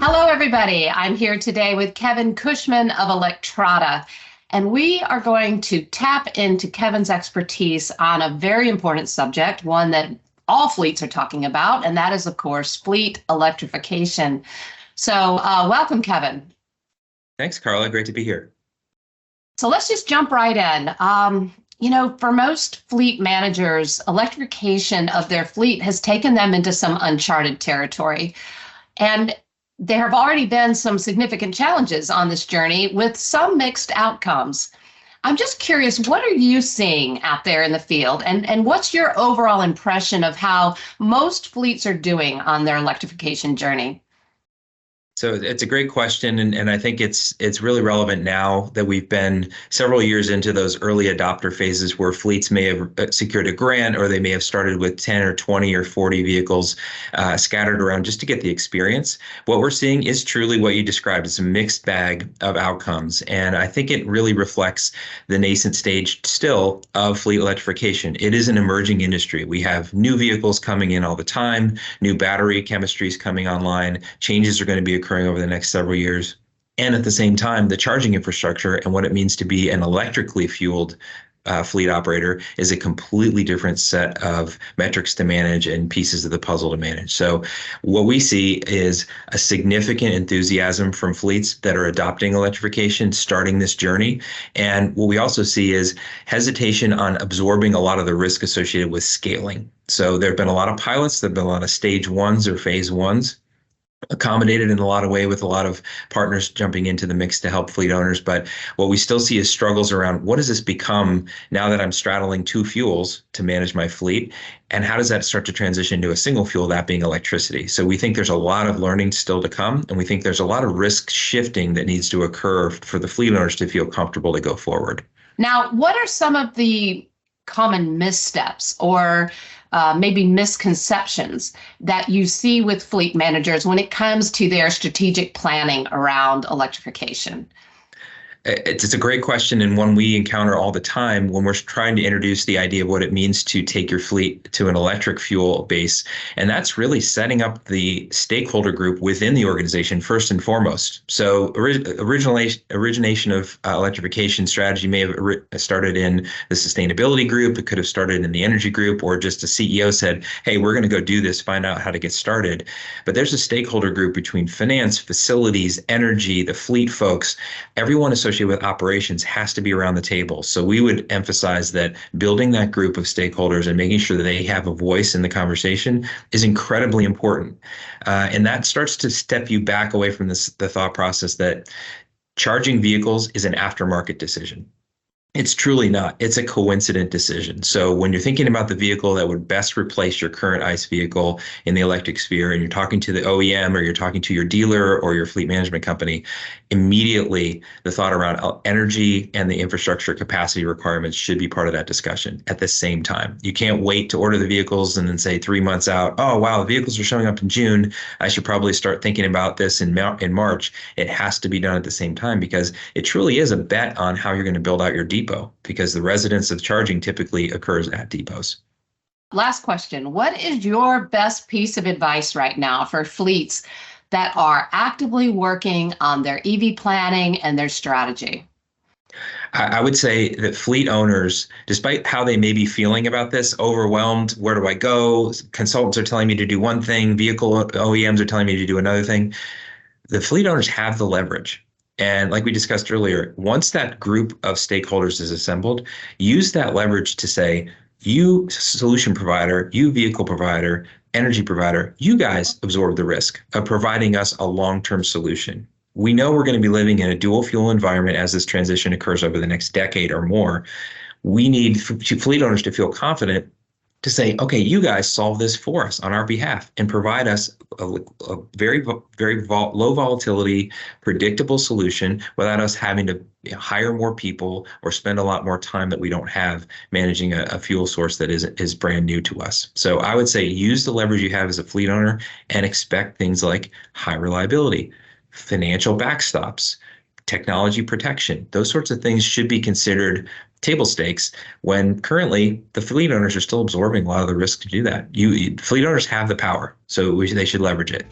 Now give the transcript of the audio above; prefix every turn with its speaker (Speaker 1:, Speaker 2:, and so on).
Speaker 1: Hello, everybody. I'm here today with Kevin Kushman of Electrada, and we are going to tap into Kevin's expertise on a very important subject, one that all fleets are talking about, and that is, of course, fleet electrification. So welcome, Kevin.
Speaker 2: Thanks, Carla. Great to be here.
Speaker 1: So let's just jump right in. For most fleet managers, electrification of their fleet has taken them into some uncharted territory. And there have already been some significant challenges on this journey with some mixed outcomes. I'm just curious, what are you seeing out there in the field? And what's your overall impression of how most fleets are doing on their electrification journey?
Speaker 2: So it's a great question, and I think it's really relevant now that we've been several years into those early adopter phases where fleets may have secured a grant, or they may have started with 10 or 20 or 40 vehicles scattered around just to get the experience. What we're seeing is truly what you described. It's a mixed bag of outcomes, and I think it really reflects the nascent stage still of fleet electrification. It is an emerging industry. We have new vehicles coming in all the time, new battery chemistries coming online, changes are going to be occurring over the next several years. And at the same time, the charging infrastructure and what it means to be an electrically fueled fleet operator is a completely different set of metrics to manage and pieces of the puzzle to manage. So what we see is a significant enthusiasm from fleets that are adopting electrification, starting this journey. And what we also see is hesitation on absorbing a lot of the risk associated with scaling. So there have been a lot of pilots, there have been a lot of stage ones or phase ones, accommodated in a lot of ways with a lot of partners jumping into the mix to help fleet owners. But what we still see is struggles around what does this become now that I'm straddling two fuels to manage my fleet? And how does that start to transition to a single fuel, that being electricity? So we think there's a lot of learning still to come, and we think there's a lot of risk shifting that needs to occur for the fleet owners to feel comfortable to go forward.
Speaker 1: Now, what are some of the common missteps or maybe misconceptions that you see with fleet managers when it comes to their strategic planning around electrification?
Speaker 2: It's a great question, and one we encounter all the time when we're trying to introduce the idea of what it means to take your fleet to an electric fuel base. And that's really setting up the stakeholder group within the organization first and foremost. So origination of electrification strategy may have started in the sustainability group. It could have started in the energy group, or just a CEO said, hey, we're going to go do this, find out how to get started. But there's a stakeholder group between finance, facilities, energy, the fleet folks. Everyone associated with operations has to be around the table. So we would emphasize that building that group of stakeholders and making sure that they have a voice in the conversation is incredibly important. And that starts to step you back away from the thought process that charging vehicles is an aftermarket decision. It's truly not. It's a coincident decision. So when you're thinking about the vehicle that would best replace your current ICE vehicle in the electric sphere, and you're talking to the OEM, or you're talking to your dealer or your fleet management company, immediately the thought around energy and the infrastructure capacity requirements should be part of that discussion at the same time. You can't wait to order the vehicles and then say 3 months out, oh, wow, the vehicles are showing up in June. I should probably start thinking about this in March. It has to be done at the same time, because it truly is a bet on how you're going to build out your depot, because the residence of charging typically occurs at depots.
Speaker 1: Last question. What is your best piece of advice right now for fleets that are actively working on their EV planning and their strategy?
Speaker 2: I would say that fleet owners, despite how they may be feeling about this, overwhelmed, where do I go? Consultants are telling me to do one thing, vehicle OEMs are telling me to do another thing. The fleet owners have the leverage. And like we discussed earlier, once that group of stakeholders is assembled, use that leverage to say, you solution provider, you vehicle provider, energy provider, you guys absorb the risk of providing us a long-term solution. We know we're going to be living in a dual fuel environment as this transition occurs over the next decade or more. We need fleet owners to feel confident to say, okay, you guys solve this for us on our behalf and provide us a very low volatility, predictable solution without us having to hire more people or spend a lot more time that we don't have managing a fuel source that is brand new to us. So I would say use the leverage you have as a fleet owner and expect things like high reliability, financial backstops, technology protection. Those sorts of things should be considered table stakes when currently the fleet owners are still absorbing a lot of the risk to do that. Fleet owners have the power, so they should leverage it.